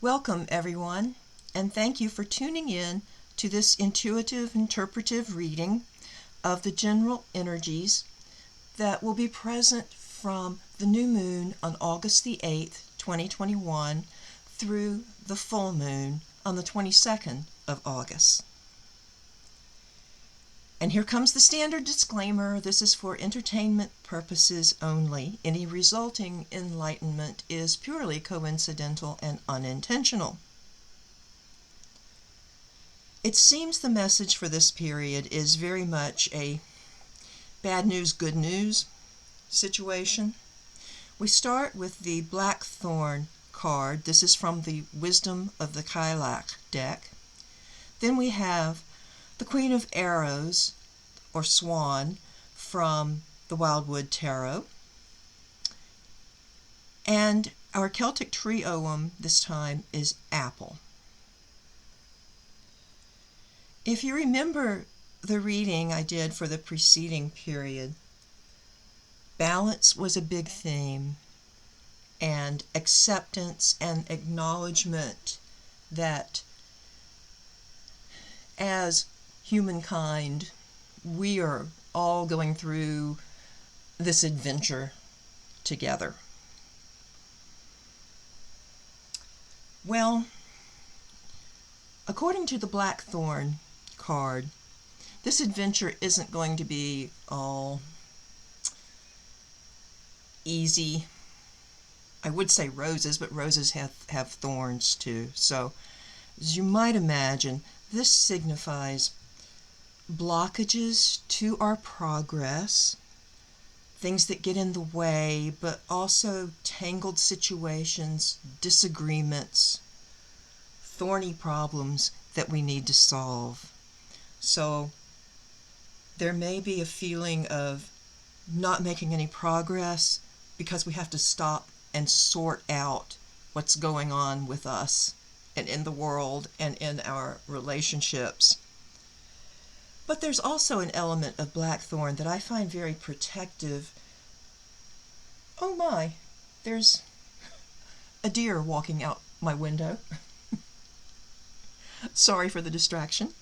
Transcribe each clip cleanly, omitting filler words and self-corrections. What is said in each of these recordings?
Welcome, everyone, and thank you for tuning in to this intuitive interpretive reading of the general energies that will be present from the new moon on August the 8th, 2021 through the full moon on the 22nd of August. And here comes the standard disclaimer. This is for entertainment purposes only. Any resulting enlightenment is purely coincidental and unintentional. It seems the message for this period is very much a bad news, good news situation. We start with the Blackthorn card. This is from the Wisdom of the Cailleach deck. Then we have the Queen of Arrows, or Swan, from the Wildwood Tarot. And our Celtic tree ogham this time is Apple. If you remember the reading I did for the preceding period, balance was a big theme, and acceptance and acknowledgement that as humankind, we are all going through this adventure together. Well, according to the Blackthorn card, this adventure isn't going to be all easy. I would say roses, but roses have thorns too. So, as you might imagine, this signifies blockages to our progress, things that get in the way, but also tangled situations, disagreements, thorny problems that we need to solve. So there may be a feeling of not making any progress because we have to stop and sort out what's going on with us and in the world and in our relationships. But there's also an element of Blackthorn that I find very protective. Oh my, there's a deer walking out my window. Sorry for the distraction.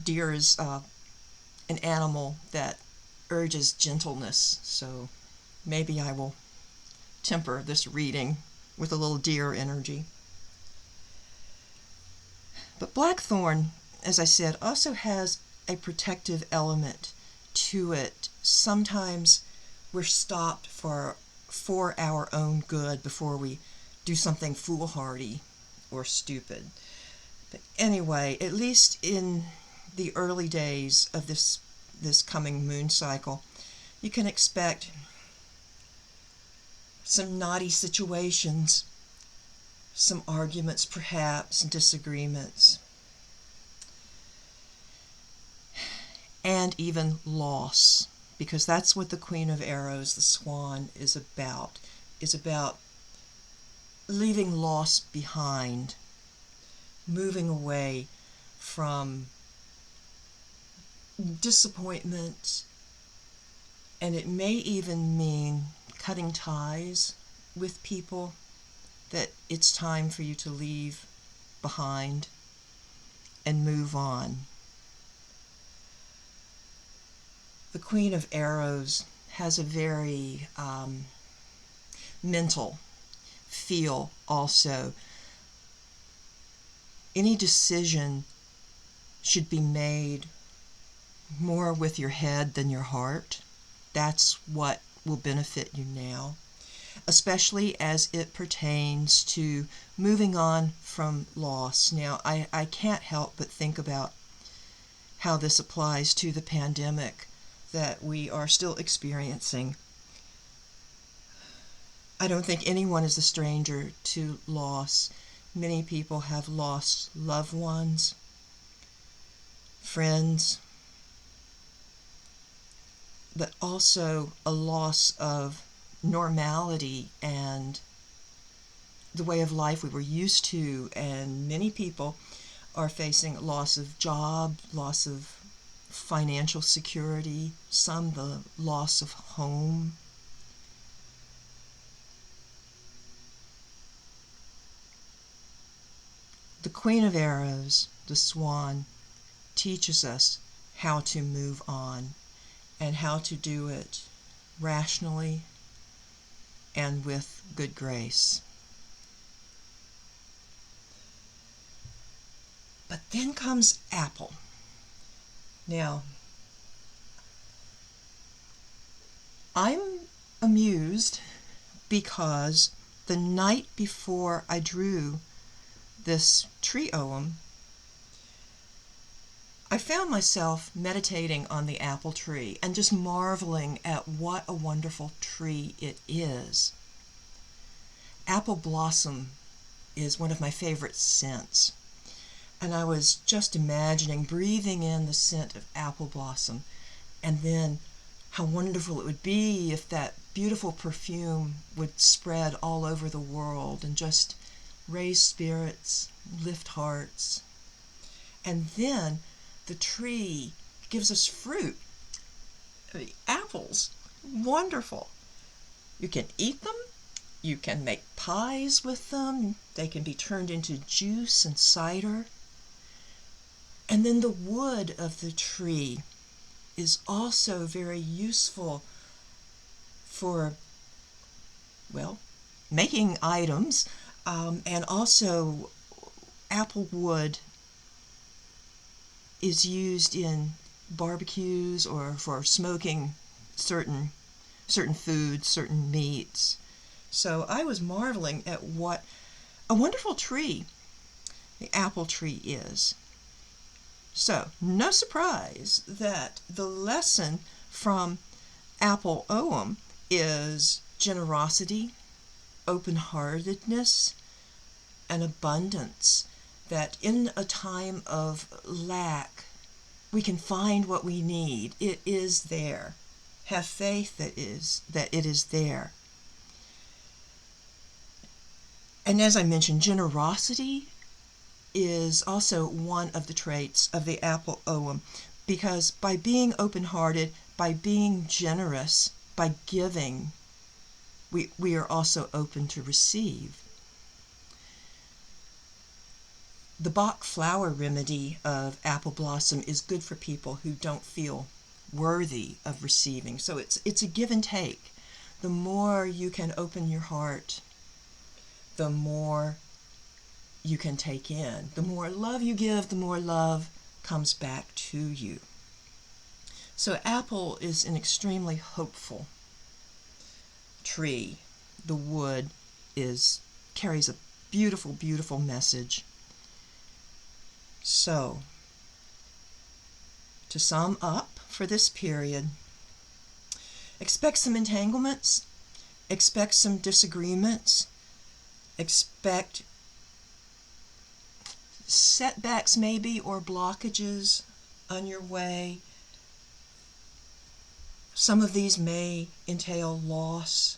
Deer is an animal that urges gentleness, so maybe I will temper this reading with a little deer energy. But Blackthorn, as I said, also has a protective element to it. Sometimes we're stopped for our own good before we do something foolhardy or stupid. But anyway, at least in the early days of this coming moon cycle, you can expect some knotty situations, some arguments perhaps, disagreements, and even loss, because that's what the Queen of Arrows, the Swan, is about leaving loss behind, moving away from disappointment, and it may even mean cutting ties with people that it's time for you to leave behind and move on. The Queen of Arrows has a very mental feel also. Any decision should be made more with your head than your heart. That's what will benefit you now, especially as it pertains to moving on from loss. Now, I can't help but think about how this applies to the pandemic that we are still experiencing. I don't think anyone is a stranger to loss. Many people have lost loved ones, friends, but also a loss of normality and the way of life we were used to, and many people are facing loss of job, loss of financial security, some the loss of home. The Queen of Arrows, the swan, teaches us how to move on and how to do it rationally and with good grace. But then comes Apple. Now, I'm amused because the night before I drew this tree ogham, I found myself meditating on the apple tree and just marveling at what a wonderful tree it is. Apple blossom is one of my favorite scents, and I was just imagining breathing in the scent of apple blossom, and then how wonderful it would be if that beautiful perfume would spread all over the world and just raise spirits, lift hearts. And then the tree gives us fruit. Apples, wonderful. You can eat them, you can make pies with them, they can be turned into juice and cider. And then the wood of the tree is also very useful for, well, making items, and also apple wood is used in barbecues or for smoking certain foods, certain meats. So I was marveling at what a wonderful tree the apple tree is. So, no surprise that the lesson from Apple Ogham is generosity, open-heartedness, and abundance. That in a time of lack, we can find what we need. It is there. Have faith that it is there. And as I mentioned, generosity is also one of the traits of the Apple Ogham, because by being open-hearted, by being generous, by giving, we are also open to receive. The Bach flower remedy of apple blossom is good for people who don't feel worthy of receiving. So it's a give and take. The more you can open your heart, the more you can take in. The more love you give, the more love comes back to you. So apple is an extremely hopeful tree. The wood carries a beautiful, beautiful message. So, to sum up for this period, expect some entanglements, expect some disagreements, expect setbacks maybe or blockages on your way. Some of these may entail loss,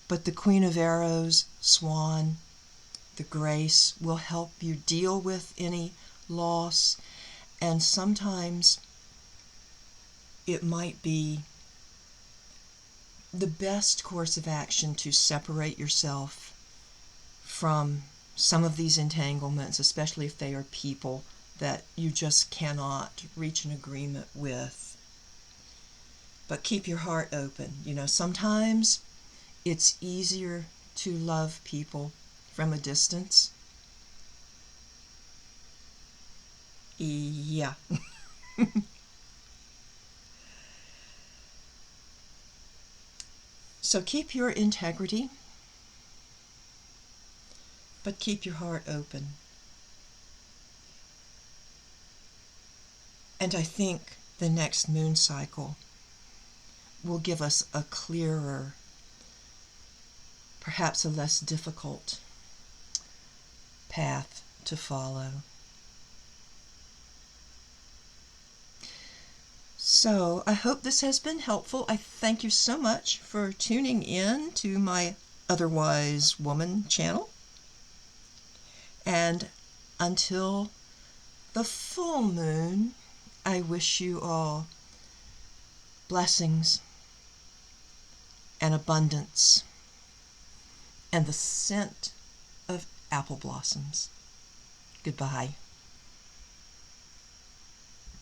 but the Queen of Arrows, Swan, the grace will help you deal with any loss, and sometimes it might be the best course of action to separate yourself from some of these entanglements, especially if they are people that you just cannot reach an agreement with. But keep your heart open. Sometimes it's easier to love people from a distance. Yeah. So keep your integrity, but keep your heart open. And I think the next moon cycle will give us a clearer, perhaps a less difficult path to follow. So I hope this has been helpful. I thank you so much for tuning in to my Otherwise Woman channel. And until the full moon, I wish you all blessings and abundance and the scent of apple blossoms. Goodbye.